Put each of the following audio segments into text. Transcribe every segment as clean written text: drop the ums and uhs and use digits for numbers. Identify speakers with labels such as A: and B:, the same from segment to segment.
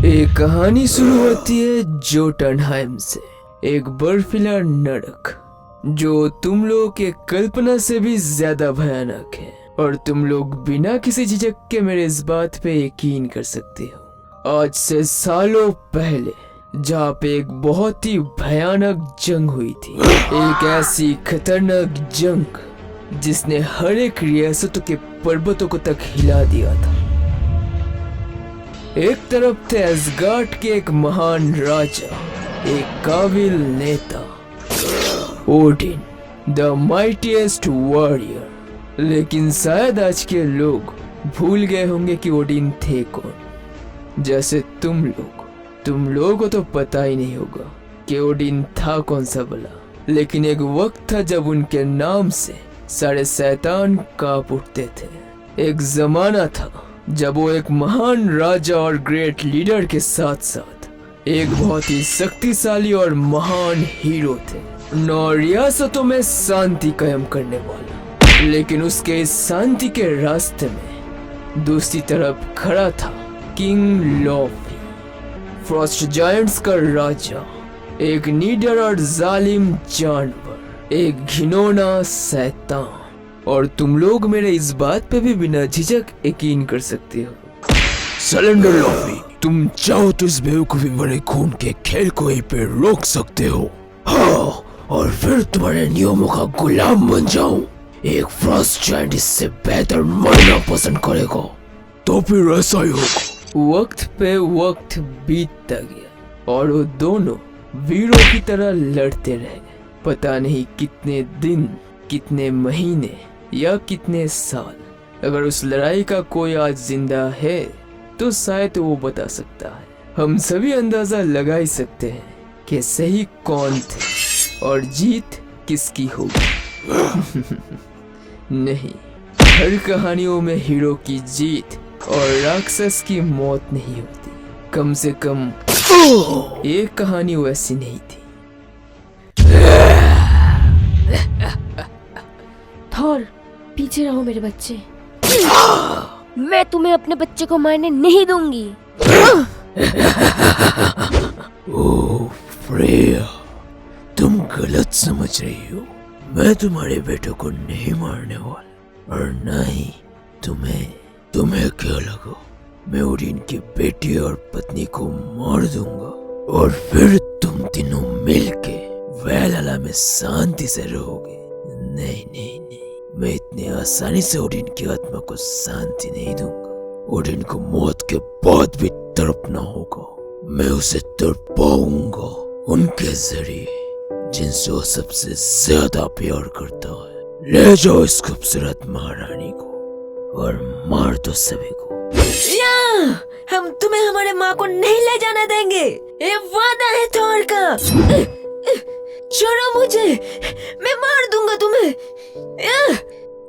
A: एक कहानी शुरू होती है जोटनहाइम से, एक बर्फीला नरक जो तुम लोगों के कल्पना से भी ज्यादा भयानक है, और तुम लोग बिना किसी झिझक के मेरे इस बात पे यकीन कर सकते हो। आज से सालों पहले जहाँ पे एक बहुत ही भयानक जंग हुई थी, एक ऐसी खतरनाक जंग जिसने हर एक रियासतों के पर्वतों को तक हिला दिया था। एक तरफ थे असगार्ड के एक महान राजा, एक काबिल नेता, ओडिन द माइटीएस्ट वॉरियर। लेकिन शायद आज के लोग भूल गए होंगे कि ओडिन थे कौन। जैसे तुम लोगों को तो पता ही नहीं होगा कि ओडिन था कौन सा भला। लेकिन एक वक्त था जब उनके नाम से सारे शैतान कांप उठते थे। एक जमाना था जब वो एक महान राजा और ग्रेट लीडर के साथ साथ एक बहुत ही शक्तिशाली और महान हीरो थे, 9 रियासतों में शांति कायम करने वाला। लेकिन उसके इस शांति के रास्ते में दूसरी तरफ खड़ा था किंग लॉफी, फ्रॉस्ट जायंट्स का राजा, एक नीडर और जालिम जानवर, एक घिनौना शैतान। और तुम लोग मेरे इस बात पे भी बिना झिझक यकीन कर सकते हो।
B: सलेंडर लॉफी, तुम चाहो तो इस बेवकूफी भरे खून के खेल को यहीं पे रोक सकते हो। हाँ, और फिर तुम्हारे नियमों का गुलाम बन जाऊं। एक फ्रॉस्ट जायंट इससे बेहतर मरना पसंद करेगा। तो फिर ऐसा ही होगा।
A: वक्त पे वक्त बीतता गया और वो दोनों वीरों की तरह लड़ते रहे। पता नहीं कितने दिन, कितने महीने या कितने साल। अगर उस लड़ाई का कोई आज जिंदा है तो शायद वो बता सकता है। हम सभी अंदाजा लगा ही सकते हैं कि सही कौन थे और जीत किसकी होगी। नहीं, हर कहानियों में हीरो की जीत और राक्षस की मौत नहीं होती। कम से कम एक कहानी वैसी नहीं थी।
C: थॉर, पीछे रहो मेरे बच्चे। मैं तुम्हें अपने बच्चे को मारने नहीं दूंगी।
B: ओह फ्रेया, तुम गलत समझ रही हो। मैं तुम्हारे बेटे को नहीं मारने वाला, और ना ही तुम्हें क्या लगा मैं ओडिन की बेटी और पत्नी को मार दूंगा और फिर तुम तीनों मिलके वैलहल्ला में शांति से रहोगे। नहीं, मैं इतनी आसानी से ओडिन की आत्मा को शांति नहीं दूंगा। ओडिन को मौत के बाद भी तड़पना होगा। मैं उसे तड़पाऊंगा उनके जरिए जिनसे वो सबसे ज्यादा प्यार करता है। ले जाओ इस खूबसूरत महारानी को और मार दो सभी को।
C: हम तुम्हें हमारे माँ को नहीं ले जाने देंगे। ये वादा है थॉर का। छोड़ो मुझे, मैं मार दूंगा तुम्हें।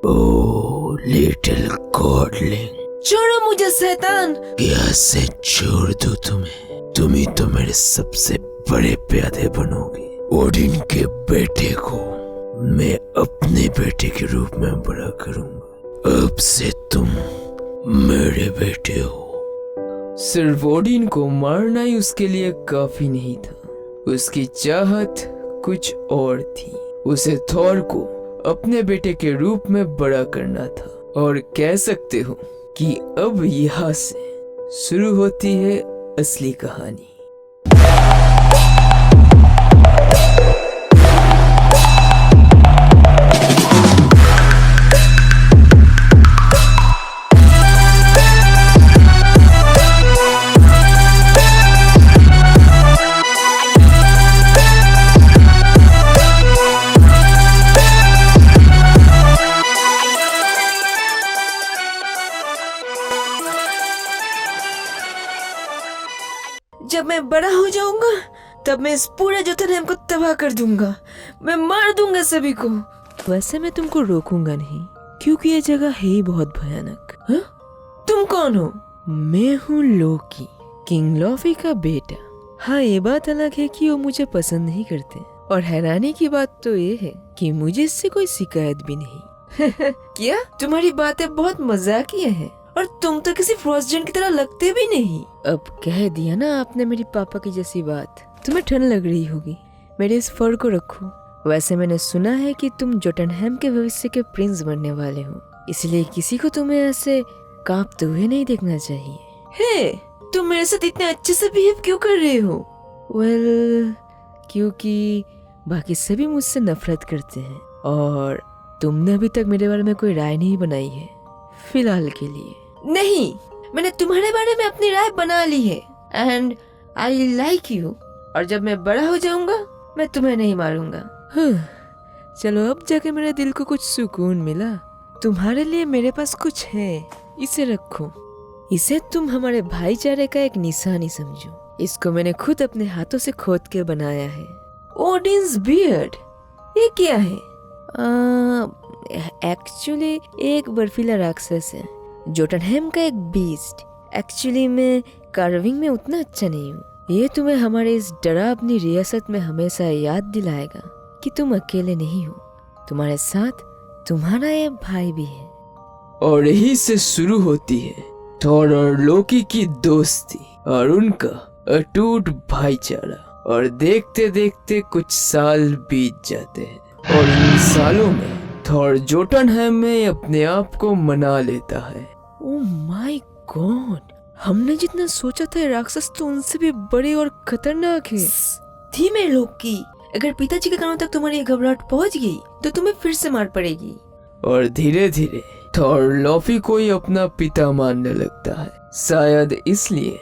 B: ओह लिटिल गॉडलिंग,
C: छोड़ो मुझे शैतान।
B: कैसे छोड़ दूं तुम्हें? तुम ही तो मेरे सबसे बड़े प्यादे बनोगे। ओडिन के बेटे को मैं अपने बेटे के रूप में बड़ा करूंगा। अब से तुम मेरे बेटे हो।
A: सिर्फ ओडिन को मारना ही उसके लिए काफी नहीं था। उसकी चाहत कुछ और थी। उसे थॉर को अपने बेटे के रूप में बड़ा करना था। और कह सकते हो कि अब यहाँ से शुरू होती है असली कहानी।
C: जब मैं बड़ा हो जाऊंगा तब मैं इस पूरे जोटनहाइम को तबाह कर दूंगा। मैं मार दूंगा सभी को।
D: वैसे मैं तुमको रोकूंगा नहीं, क्योंकि ये जगह है ही बहुत भयानक।
C: हा? तुम कौन हो?
D: मैं हूँ लोकी, किंग लॉफी का बेटा। हाँ, ये बात अलग है कि वो मुझे पसंद नहीं करते, और हैरानी की बात तो ये है कि मुझे इससे कोई शिकायत भी नहीं।
C: क्या तुम्हारी बातें बहुत मजाकिया हैं? और तुम तो किसी फ्रॉस्ट जन की तरह लगते भी नहीं।
D: अब कह दिया ना आपने मेरी पापा की जैसी बात। तुम्हें ठंड लग रही होगी, मेरे इस फर को रखो। वैसे मैंने सुना है कि तुम जोटनहैम के भविष्य के प्रिंस बनने वाले हो, इसलिए किसी को तुम्हें ऐसे कांपते हुए नहीं देखना चाहिए।
C: हे, तुम मेरे साथ इतने अच्छे से बिहेव क्यों कर रहे हो?
D: वेल, क्योंकि बाकी सभी मुझसे नफरत करते हैं और तुमने अभी तक मेरे बारे में कोई राय नहीं बनाई है फिलहाल के लिए।
C: नहीं, मैंने तुम्हारे बारे में अपनी राय बना ली है एंड आई लाइक यू। और जब मैं बड़ा हो जाऊंगा मैं तुम्हें नहीं मारूंगा।
D: चलो अब जाके मेरे दिल को कुछ सुकून मिला। तुम्हारे लिए मेरे पास कुछ है, इसे रखो। इसे तुम हमारे भाईचारे का एक निशानी समझो। इसको मैंने खुद अपने हाथों से खोद के बनाया है।
C: ओडिन्स बियर्ड, ये क्या है?
D: एक्चुअली एक बर्फीला राक्षस है, जोटनहैम का एक बीस्ट। एक्चुअली मैं कार्विंग में उतना अच्छा नहीं हूँ। ये तुम्हें हमारे इस डरावनी रियासत में हमेशा याद दिलाएगा कि तुम अकेले नहीं हो, तुम्हारे साथ तुम्हारा ये भाई भी है।
A: और यही से शुरू होती है थॉर और लोकी की दोस्ती और उनका अटूट भाईचारा। और देखते देखते कुछ साल बीत जाते हैं और इन सालों में थॉर जोटनहैम में अपने आप को मना लेता है।
D: ओह माय गॉड, हमने जितना सोचा था राक्षस तो उनसे भी बड़े और खतरनाक है।
C: धीमे लोकी, अगर पिताजी के कानों तक तुम्हारी घबराहट पहुंच गई तो तुम्हें फिर से मार पड़ेगी।
A: और धीरे धीरे थॉर लॉफी को ही अपना पिता मानने लगता है, शायद इसलिए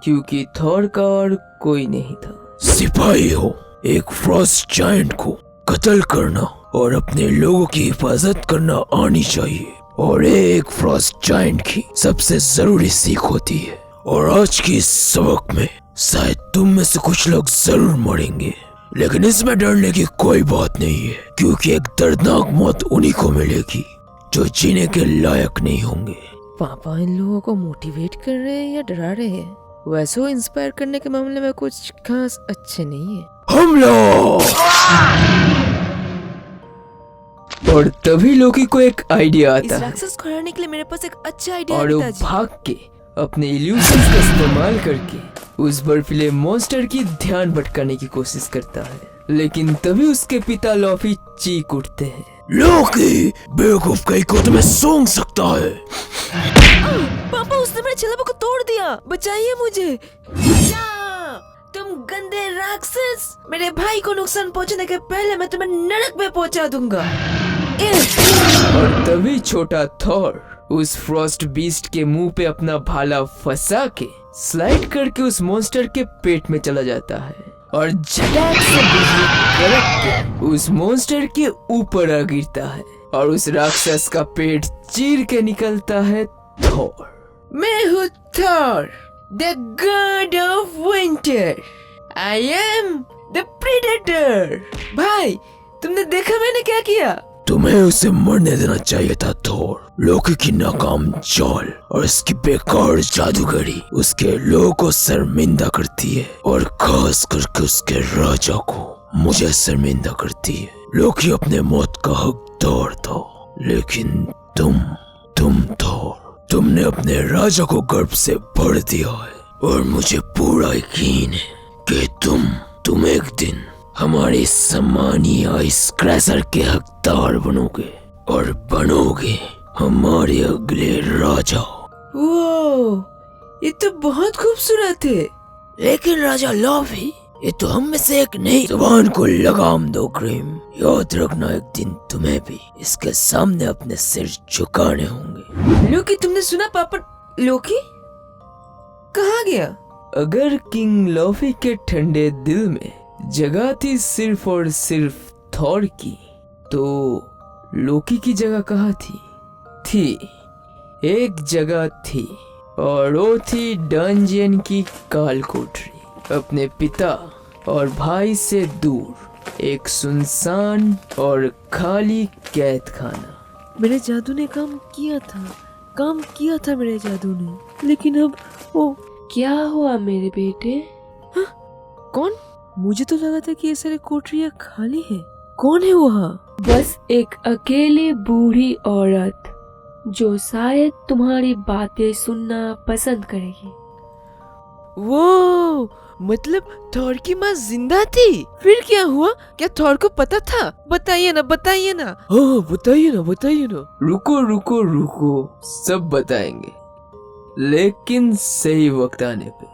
A: क्योंकि थॉर का और कोई नहीं था।
B: सिपाही हो, एक फ्रॉस्ट जायंट को कत्ल करना और अपने लोगों की हिफाजत करना आनी चाहिए। और ये एक फ्रॉस्ट जायंट की सबसे जरूरी सीख होती है। और आज की इस सबक में शायद तुम में से कुछ लोग जरूर मरेंगे, लेकिन इसमें डरने की कोई बात नहीं है, क्योंकि एक दर्दनाक मौत उन्हीं को मिलेगी जो जीने के लायक नहीं होंगे।
D: पापा इन लोगों को मोटिवेट कर रहे हैं या डरा रहे हैं? वैसे वो इंस्पायर करने के मामले में कुछ खास अच्छे नहीं है।
B: हमला!
A: और तभी लोकी को एक आइडिया
C: इस
A: आता है
C: राक्षस को हराने के लिए मेरे पास एक अच्छा आइडिया
A: और
C: है
A: वो
C: पिताजी।
A: भाग के अपने इल्यूजन्स का इस्तेमाल करके उस बर्फीले मॉन्स्टर की ध्यान भटकाने की कोशिश करता है। लेकिन तभी उसके पिता लॉफी चीख उठते हैं।
B: लोकी, बेवकूफ कहीं को तुम्हें सूंघ सकता है।
C: पापा, उसने मेरे छल्ले को तोड़ दिया, बचाइए मुझे। तुम गंदे राक्षस, मेरे भाई को नुकसान पहुंचाने के पहले मैं तुम्हें नरक में पहुंचा दूंगा।
A: और तभी छोटा थॉर उस फ्रॉस्ट बीस्ट के मुंह पे अपना भाला फंसा के स्लाइड करके उस मॉन्स्टर के पेट में चला जाता है और झटाक से बिजली कड़क के उस मॉन्स्टर के ऊपर आ गिरता है और उस राक्षस का पेट चीर के निकलता है थॉर।
C: मैं हूँ Thor, the God of winter. I am the predator. भाई, तुमने देखा मैंने क्या किया?
B: तुम्हें उसे मरने देना चाहिए था थोर। लोकी की नाकाम चाल और इसकी बेकार जादूगरी उसके लोगों को शर्मिंदा करती है और खास करके उसके राजा को मुझे शर्मिंदा करती है। लोकी अपने मौत का हकदार था, लेकिन तुम थोर, तुमने अपने राजा को गर्व से भर दिया है और मुझे पूरा यकीन है कि तुम एक दिन हमारे सम्मानीय आइस क्रैशर के हकदार बनोगे और बनोगे हमारे अगले राजा।
C: वो, ये तो बहुत खूबसूरत है।
B: लेकिन राजा लॉफी, ये तो हम में से एक नहीं। जुबान को लगाम दो क्रीम। याद रखना, एक दिन तुम्हें भी इसके सामने अपने सिर झुकाने होंगे।
C: लोकी, तुमने सुना पापा? लोकी कहाँ गया?
A: अगर किंग लॉफी के ठंडे दिल में जगह थी सिर्फ और सिर्फ थॉर की, तो लोकी की जगह कहाँ थी? एक जगह थी और वो थी डंजियन की काल कोठरी। अपने पिता और भाई से दूर एक सुनसान और खाली कैद खाना।
D: मेरे जादू ने काम किया था मेरे जादू ने, लेकिन अब वो
E: क्या हुआ मेरे बेटे?
D: हाँ? कौन? मुझे तो लगा था कि ये सारे कोठरियाँ खाली है। कौन है वहाँ?
E: बस एक अकेली बूढ़ी औरत। जो शायद तुम्हारी बातें सुनना पसंद करेगी।
C: वो मतलब थॉर की माँ जिंदा थी? फिर क्या हुआ? क्या थॉर को पता था? बताइए ना, बताइए ना।
A: हाँ बताइए ना, बताइए ना। रुको रुको रुको, सब बताएंगे, लेकिन सही वक्त आने पे।